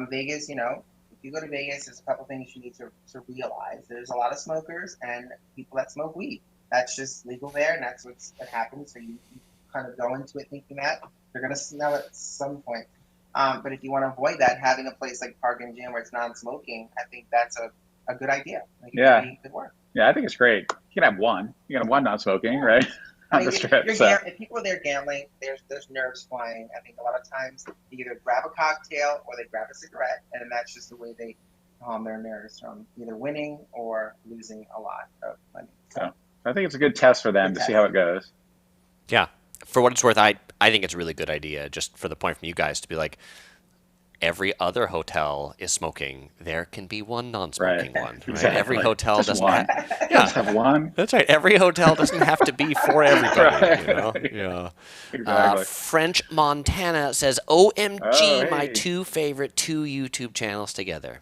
Vegas. If you go to Vegas, there's a couple things you need to realize. There's a lot of smokers and people that smoke weed. That's just legal there, and that's what happens. So you kind of go into it thinking that you're going to smell it at some point. But if you want to avoid that, having a place like Park MGM where it's non-smoking, I think that's a good idea. Like, Yeah. it could work. Yeah, I think it's great. You can have one. You can have one non-smoking, right? On the Strip. If people are there gambling, there's nerves flying. I think a lot of times they either grab a cocktail or they grab a cigarette, and that's just the way they calm their nerves from either winning or losing a lot of money. So I think it's a good test for them to see how it goes. Yeah. For what it's worth, I think it's a really good idea, just for the point from you guys, to be like, every other hotel is smoking. There can be one non-smoking Right. one. Right? Exactly. Every hotel Just doesn't one. Just have one. That's right. Every hotel doesn't have to be for everybody. Right. Yeah. Exactly. French Montana says, "OMG, Oh, my hey. two favorite YouTube channels together."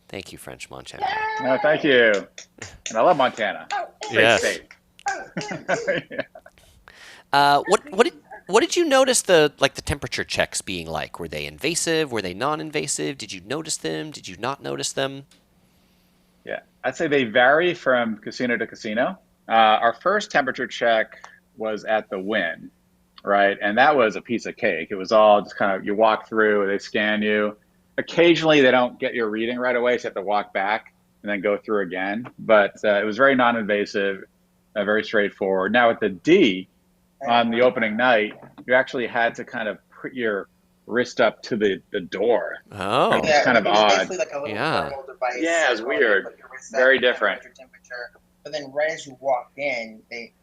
Thank you, French Montana. No, thank you. And I love Montana. Great Yes. state. What did you notice the temperature checks being like? Were they invasive? Were they non-invasive? Did you notice them? Did you not notice them? Yeah, I'd say they vary from casino to casino. Our first temperature check was at the Wynn, right? And that was a piece of cake. It was all just kind of, you walk through, they scan you. Occasionally they don't get your reading right away, so you have to walk back and then go through again. But it was very non-invasive, very straightforward. Now at the D, on the opening night, you actually had to kind of put your wrist up to the door. Oh. It's kind of odd. Basically like a little thermal device. Yeah, it's where you weird. put your wrist Very up, you different. measure temperature. But then right as you walk in, they,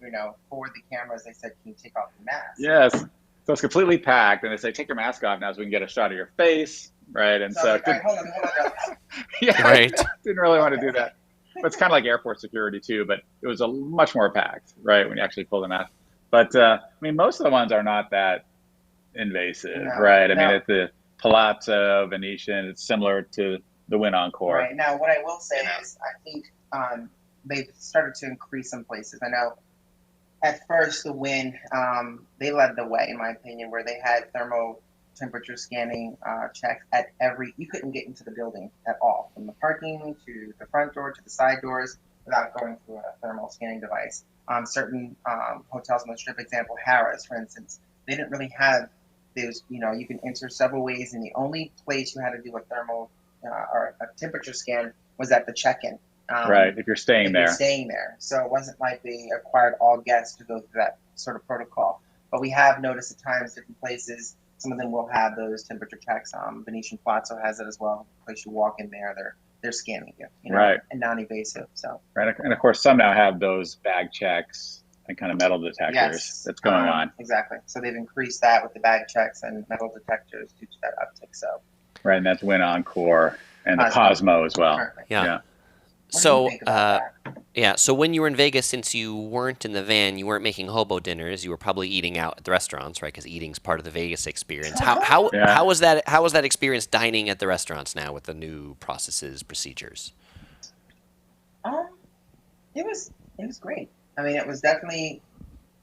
for the cameras, they said, "Can you take off your mask?" Yes. So it's completely packed, and they say, take your mask off now so we can get a shot of your face, right? And So, so, I was like, all right, hold on. yeah, Right. didn't really want to do that. But it's kind of like airport security too, but it was much more packed, right? When you actually pull the mask But I mean, most of the ones are not that invasive, No, right? I mean, no. at the Palazzo, Venetian, it's similar to the Win Encore. Right. Now, what I will say You know, is, I think they've started to increase some places. I know at first the Win, they led the way, in my opinion, where they had thermal temperature scanning checks at every. You couldn't get into the building at all, from the parking to the front door to the side doors, without going through a thermal scanning device. Certain hotels on the Strip, example Harrah's, for instance, they didn't really have those. You can enter several ways, and the only place you had to do a thermal or a temperature scan was at the check-in. right? If you're staying If you're there, staying there. So it wasn't like they required all guests to go through that sort of protocol. But we have noticed at times different places, some of them will have those temperature checks. Venetian Palazzo has it as well. The place you walk in there, they're scanning you, right? and non-invasive. So Right, and of course, some now have those bag checks and kind of metal detectors yes, that's going on, exactly. So they've increased that with the bag checks and metal detectors due to that uptick. So right? And that's Win Encore and the Cosmo, Cosmo as well. currently. Yeah. Yeah, What do you So, think about that? yeah. So when you were in Vegas, since you weren't in the van, you weren't making hobo dinners. You were probably eating out at the restaurants, right? Because eating's part of the Vegas experience. yeah. How was that? How was that experience dining at the restaurants now with the new processes, procedures? Um, it was great. I mean, it was definitely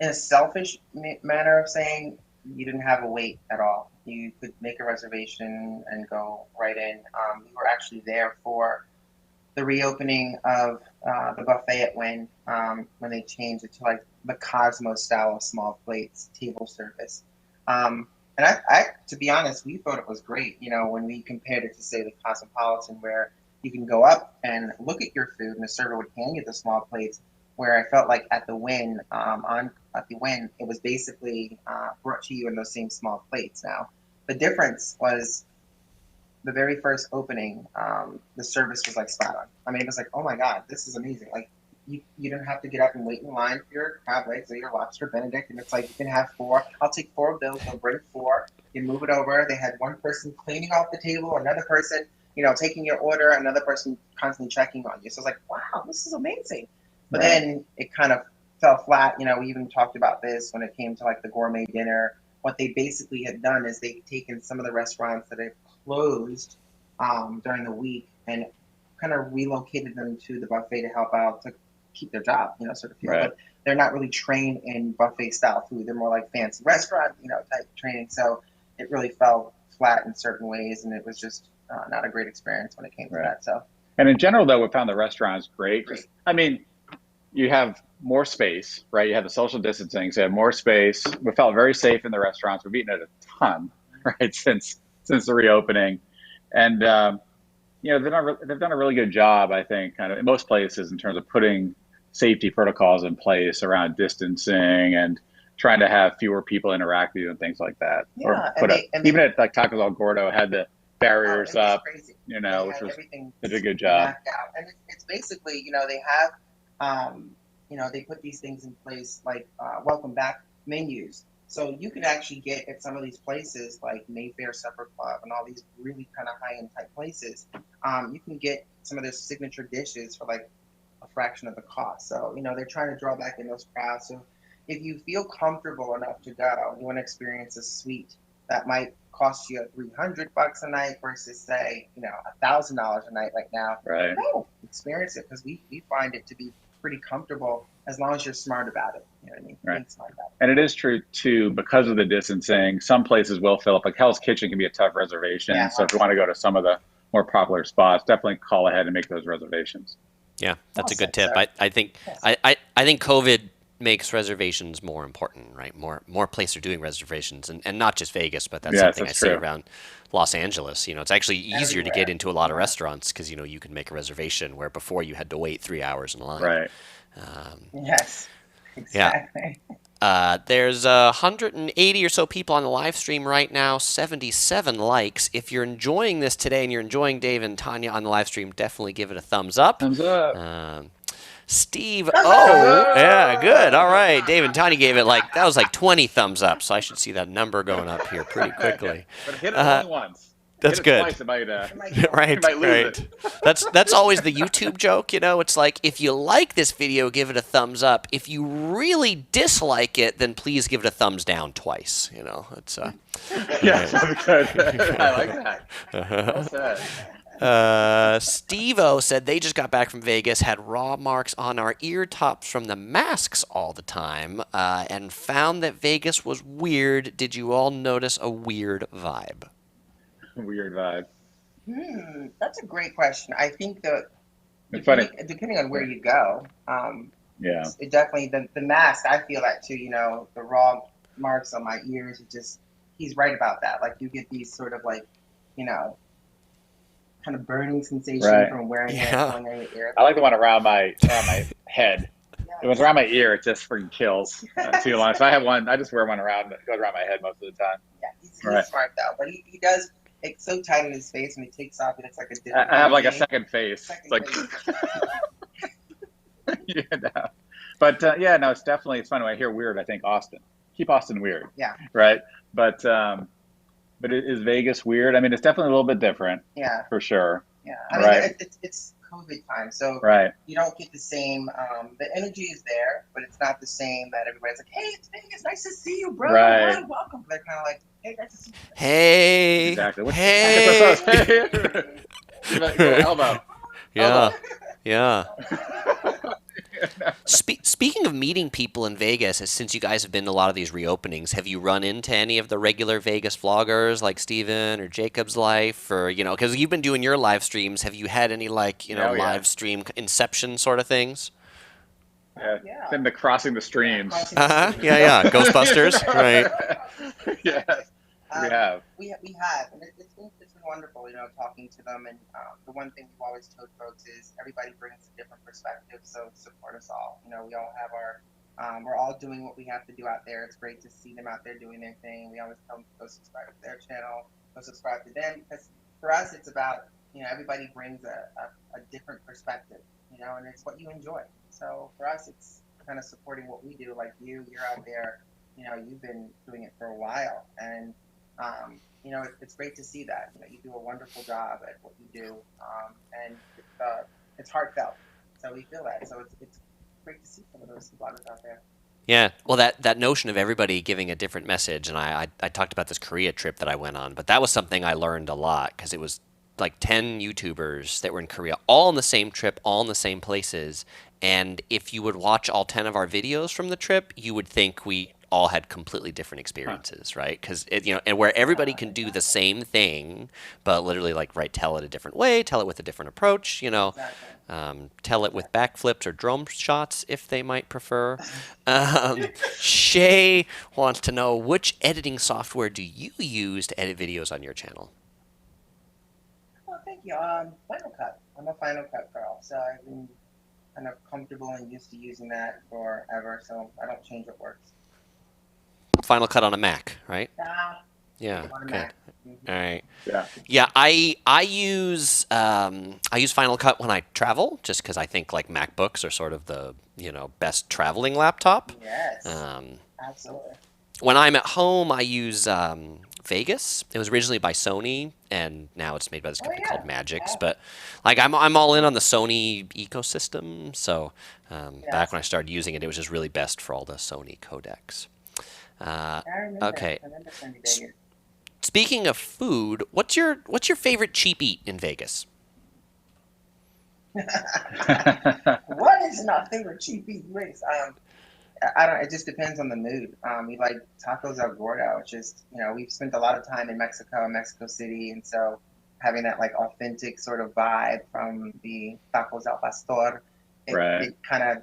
in a selfish manner of saying you didn't have a wait at all. You could make a reservation and go right in. We were actually there for the reopening of the buffet at Wynn when they changed it to like the Cosmo style of small plates table service. And to be honest, we thought it was great. When we compared it to say the Cosmopolitan, where you can go up and look at your food, and the server would hand you the small plates. Where I felt like at the Wynn, at the Wynn, it was basically brought to you in those same small plates. Now, the difference was the very first opening, the service was like spot on. I mean, it was like, oh my god, this is amazing. Like you don't have to get up and wait in line for your crab legs or your lobster Benedict, and it's like you can have four. I'll take four of those. They'll bring four. You move it over. They had one person cleaning off the table, another person, taking your order, another person constantly checking on you. So I was like, wow, this is amazing. But Right. then it kind of fell flat. We even talked about this when it came to like the gourmet dinner. What they basically had done is they've taken some of the restaurants that have closed during the week and kind of relocated them to the buffet to help out to keep their job, sort of feel. Right. But they're not really trained in buffet style food. They're more like fancy restaurant, type training. So it really fell flat in certain ways, and it was just not a great experience when it came to Right. that. So And in general, though, we found the restaurants great. great. I mean, you have more space, right? You have the social distancing, so you have more space. We felt very safe in the restaurants. We've eaten at a ton, right, since the reopening, and they've done a really good job, I think, kind of in most places in terms of putting safety protocols in place around distancing and trying to have fewer people interact with you and things like that. Yeah, Or and even at like Tacos El Gordo had the it barriers was up, crazy. which They was had everything did a good job. mapped out, and it's basically, they have, they put these things in place like welcome back menus. So you could actually get at some of these places like Mayfair Supper Club and all these really kind of high end type places. You can get some of their signature dishes for like a fraction of the cost. So they're trying to draw back in those crowds. So if you feel comfortable enough to go, you want to experience a suite that might cost you $300 a night versus say $1,000 a night right now. Right. No, experience it because we find it to be pretty comfortable as long as you're smart about it. You know what I mean? Right. Being smart about it. And it is true too, because of the distancing, some places will fill up. Like Hell's Kitchen can be a tough reservation. Yeah. So if you want to go to some of the more popular spots, definitely call ahead and make those reservations. Yeah, that's a Well good said, tip. sir. I think Yes. I think COVID makes reservations more important, right? More places are doing reservations, and not just Vegas, but that's Yes, something I that's see true. around Los Angeles. It's actually easier to get Everywhere. into a lot of restaurants because you can make a reservation where before you had to wait 3 hours in line. Right. Yes, Yeah. exactly. There's 180 or so people on the live stream right now, 77 likes. If you're enjoying this today and you're enjoying Dave and Tanya on the live stream, definitely give it a thumbs up. Thumbs up. Steve, Thumbs oh, up! yeah, good. All right. Dave and Tanya gave it that was like 20 thumbs up, so I should see that number going up here pretty quickly. But hit it only once. That's hit it good. twice, it might, Right, you might lose right. it. That's always the YouTube joke, you know. It's like if you like this video, give it a thumbs up. If you really dislike it, then please give it a thumbs down twice. You know, it's Yeah, that's good. I like that. Well said. Steve-O said they just got back from Vegas, had raw marks on our ear tops from the masks all the time, and found that Vegas was weird. Did you all notice a weird vibe? Weird vibe. That's a great question. I think that It's funny. depending on where you go, Yeah. it definitely the mask. I feel that too. You know, the raw marks on my ears. It just he's right about that. Like you get these sort of like, you know, kind of burning sensation Right. from wearing it Yeah. on your ear. I like the one around my head. Yeah, If it's around my ear, it just freaking kills. Too long. So I have one. I just wear one around. It goes around my head most of the time. yeah, he's Right. smart though, but he does. It's so tight in his face when he takes off. It looks like a different. I have like a being. second face. Second It's like, face. you know. But yeah, no, it's definitely it's funny. When I hear weird, I think Austin. Keep Austin weird. Yeah. Right. But is Vegas weird? I mean, it's definitely a little bit different Yeah. for sure. Yeah. I mean, Right. it's COVID time, so Right. you don't get the same. The energy is there, but it's not the same that everybody's like, "Hey, it's Vegas. Nice to see you, bro. Right. Hi, welcome." They're kind of like, "Hey, nice to see you." Hey. Exactly. Hey. Give a little elbow. Yeah. Yeah. Speaking of meeting people in Vegas, since you guys have been to a lot of these reopenings, have you run into any of the regular Vegas vloggers like Steven or Jacob's Life, or because you've been doing your live streams, have you had any Oh, yeah. live stream inception sort of things? Yeah. Yeah. Then the crossing the streams. Yeah. Ghostbusters, right? Yes. We have. We have, and it's been wonderful, talking to them. And the one thing we've always told folks is everybody brings a different perspective, so support us all. We all have our, we're all doing what we have to do out there. It's great to see them out there doing their thing. We always tell them to go subscribe to their channel, go subscribe to them, because for us it's about, everybody brings a different perspective, and it's what you enjoy. So for us, it's kind of supporting what we do. Like you're out there, you've been doing it for a while, and it's great to see that. You do a wonderful job at what you do, and it's heartfelt. So we feel that. So it's great to see some of those bloggers out there. Yeah, well, that notion of everybody giving a different message, and I talked about this Korea trip that I went on, but that was something I learned a lot, because it was like 10 YouTubers that were in Korea, all on the same trip, all in the same places, and if you would watch all 10 of our videos from the trip, you would think we all had completely different experiences, right? Because and where everybody can do the same thing, but literally tell it a different way, tell it with a different approach, Exactly. tell it with backflips or drone shots if they might prefer. Shay wants to know, which editing software do you use to edit videos on your channel? Well, thank you. Final Cut. I'm a Final Cut girl, so I've been kind of comfortable and used to using that forever, so I don't change what works. Final Cut on a Mac, right? Yeah. Yeah. Okay. All right. Yeah. Yeah, I use Final Cut when I travel, just because I think MacBooks are sort of the best traveling laptop. Yes. Absolutely. When I'm at home, I use Vegas. It was originally by Sony, and now it's made by this company called Magix. Yeah. But I'm all in on the Sony ecosystem. So back when I started using it, it was just really best for all the Sony codecs. I remember. Okay. I remember Sony Vegas. Speaking of food, what's your favorite cheap eat in Vegas? What is my favorite cheap eat place? I don't. It just depends on the mood. We like tacos al gordo. It's just we've spent a lot of time in Mexico City, and so having that authentic sort of vibe from the tacos al pastor, it kind of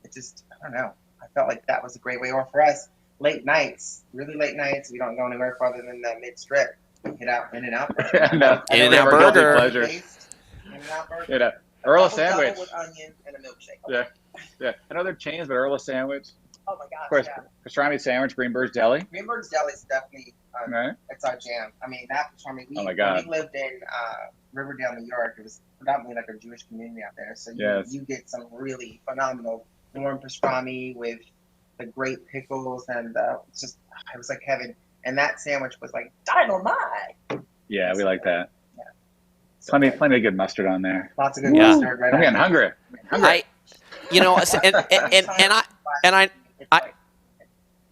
it just I don't know. I felt like that was a great way. Or for us, late nights, really late nights. We don't go anywhere farther than the mid strip. Hit out In-N-Out. No, In-N-Out never guilty burger. pleasure. In-N-Out burger. Earl Double sandwich. with onion and a milkshake. Yeah. Yeah. I know they're chains, but Earl sandwich. Oh my gosh. Of course, Yeah. pastrami sandwich, Greenberg's Deli. Greenberg's Deli is definitely Right. it's our jam. I mean, that pastrami. Oh my When God. we lived in Riverdale, New York, it was predominantly a Jewish community out there. So Yes. you get some really phenomenal warm pastrami with the great pickles, and it was like heaven. And that sandwich was like dynamite. Yeah, we like that. Yeah. So Plenty good. of good mustard on there. Lots of good Yeah. mustard. Right I'm on. getting hungry. I,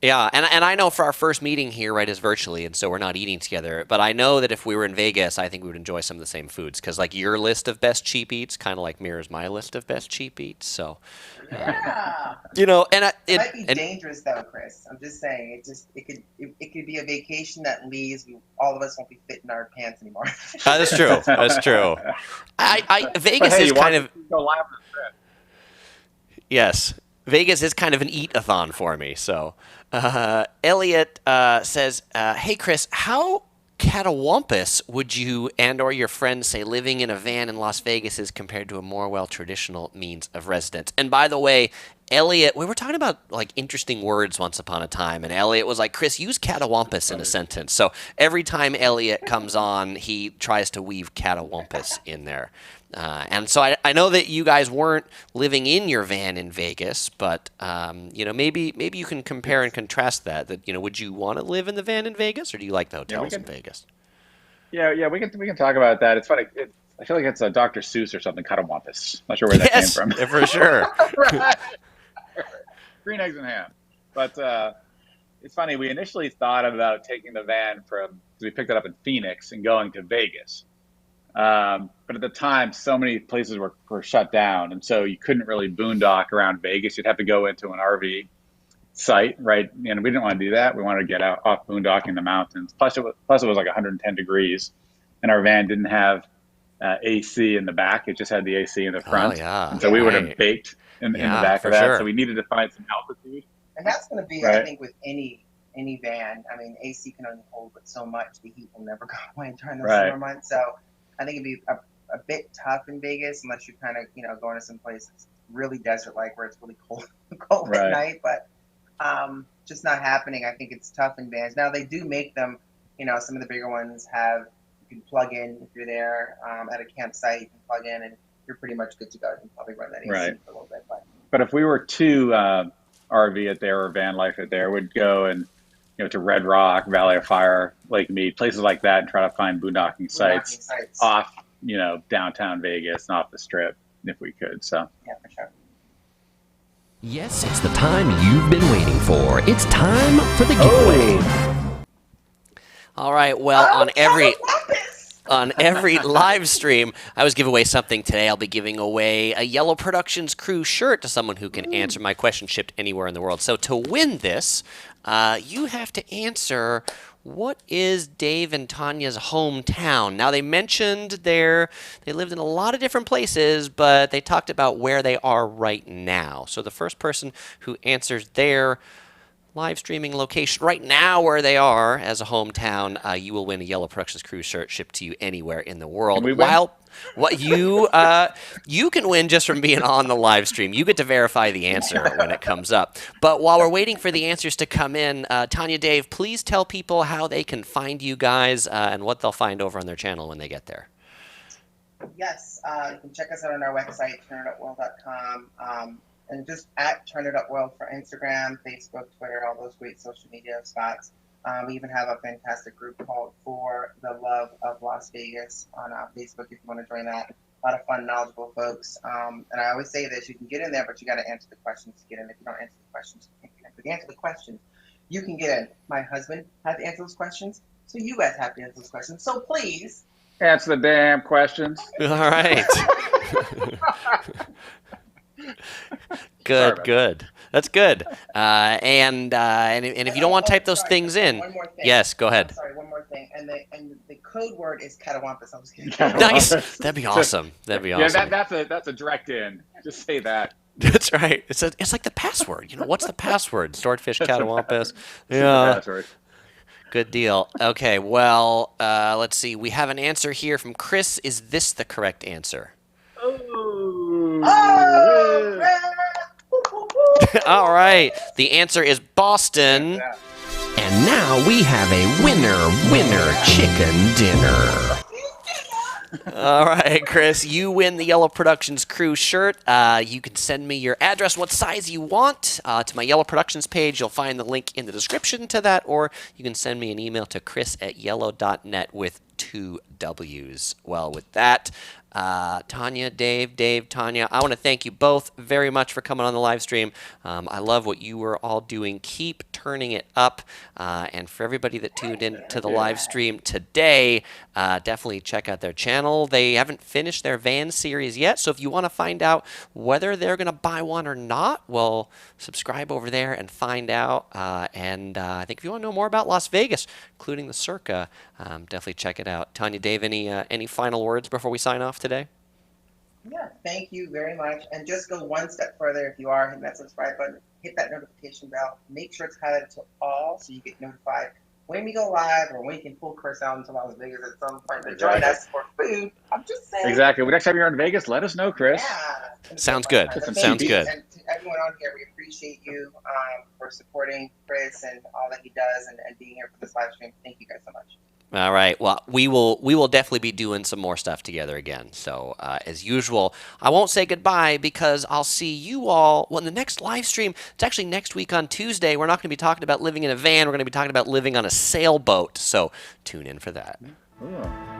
and I know for our first meeting here, right, is virtually, and so we're not eating together. But I know that if we were in Vegas, I think we would enjoy some of the same foods because, like, your list of best cheap eats kind of like mirrors my list of best cheap eats. So, Yeah. it might be dangerous though, Chris. I'm just saying. It could be a vacation that leaves. All of us won't be fit in our pants anymore. That's true. That's true. Vegas is kind of yes. Vegas is kind of an eat-a-thon for me. So, Elliot says, "Hey Chris, how catawampus would you and/or your friends say living in a van in Las Vegas is compared to a more traditional means of residence?" And by the way, Elliot, we were talking about like interesting words once upon a time, and Elliot was like, "Chris, use catawampus in a sentence." So every time Elliot comes on, he tries to weave catawampus in there. And so I know that you guys weren't living in your van in Vegas, but maybe you can compare and contrast that. That would you want to live in the van in Vegas, or do you like the hotels in Vegas? Yeah, we can talk about that. It's funny. I feel like it's a Dr. Seuss or something. Catawampus. Not sure where that came from. For sure. Right. Green eggs and ham. But it's funny. We initially thought about taking the van because we picked it up in Phoenix and going to Vegas. But at the time, so many places were shut down, and so you couldn't really boondock around Vegas. You'd have to go into an RV site, right? And we didn't want to do that. We wanted to get out off boondocking the mountains. Plus, it was like 110 degrees, and our van didn't have AC in the back. It just had the AC in the front. Oh, yeah. And so we would have baked in the back of that. Sure. So we needed to find some altitude. And that's going to be, right. I think, with any van. I mean, AC can only hold but so much. The heat will never go away during the summer months. So I think it'd be a bit tough in Vegas unless you kind of going to some place that's really desert-like where it's really cold at night. But just not happening. I think it's tough in vans. Now they do make them. Some of the bigger ones have. You can plug in if you're there at a campsite. You can plug in and you're pretty much good to go. You can probably run that AC for a little bit. But if we were to RV it there or van life it there, we'd go and to Red Rock, Valley of Fire, Lake Mead, places like that, and try to find boondocking sites off, downtown Vegas and off the Strip if we could. So yeah, for sure. Yes, it's the time you've been waiting for. It's time for the giveaway. All right. Well, on every live stream, I always give away something. Today I'll be giving away a Yellow Productions crew shirt to someone who can answer my question shipped anywhere in the world. So to win this, you have to answer, what is Dave and Tanya's hometown? Now, they mentioned they lived in a lot of different places, but they talked about where they are right now. So the first person who answers their live streaming location right now where they are as a hometown, you will win a Yellow Productions crew shirt shipped to you anywhere in the world. What you can win just from being on the live stream. You get to verify the answer when it comes up. But while we're waiting for the answers to come in, Tanya, Dave, please tell people how they can find you guys and what they'll find over on their channel when they get there. Yes, you can check us out on our website, turnitupworld.com. And just at Turn It Up World for Instagram, Facebook, Twitter, all those great social media spots. We even have a fantastic group called For the Love of Las Vegas on Facebook if you want to join that. A lot of fun, knowledgeable folks. And I always say this, you can get in there, but you got to answer the questions to get in. If you don't answer the questions, you can't get in. If you answer the questions, you can get in. My husband had to answer those questions, so you guys have to answer those questions. So please. Answer the damn questions. All right. Good. That's good. And if you don't want to type those things in, one more thing. Yes, go ahead. Sorry, one more thing. And the code word is catawampus. I'm just kidding. Nice. That'd be awesome. Yeah, that's a direct in. Just say that. That's right. It's like the password. What's the password? Swordfish catawampus. Yeah. Password. Good deal. Okay. Well, let's see. We have an answer here from Chris. Is this the correct answer? All right. The answer is Boston. And now we have a winner chicken dinner. All right, Chris, you win the Yellow Productions crew shirt. You can send me your address, what size you want, to my Yellow Productions page. You'll find the link in the description to that, or you can send me an email to chris@yellow.net with 2 W's. Well, with that, Tanya, Dave, Tanya, I want to thank you both very much for coming on the live stream. I love what you were all doing. Keep turning it up. And for everybody that tuned in to the live stream today, definitely check out their channel. They haven't finished their van series yet, so if you want to find out whether they're going to buy one or not, well, subscribe over there and find out. And I think if you want to know more about Las Vegas, including the Circa, definitely check it out. Tanya, Dave, any final words before we sign off today? Yeah, thank you very much. And just go one step further. If you are hitting that subscribe button, hit that notification bell. Make sure it's highlighted to all so you get notified when we go live or when you can pull Chris out into Las Vegas at some point to join us for food. I'm just saying. Exactly. Next time you're in Vegas, let us know, Chris. Yeah. Sounds good. Sounds good. And to everyone on here, we appreciate you for supporting Chris and all that he does and being here for this live stream. Thank you guys so much. All right. Well, we will definitely be doing some more stuff together again. So, as usual, I won't say goodbye because I'll see you all. Well, in the next live stream, it's actually next week on Tuesday. We're not going to be talking about living in a van. We're going to be talking about living on a sailboat. So, tune in for that. Ooh.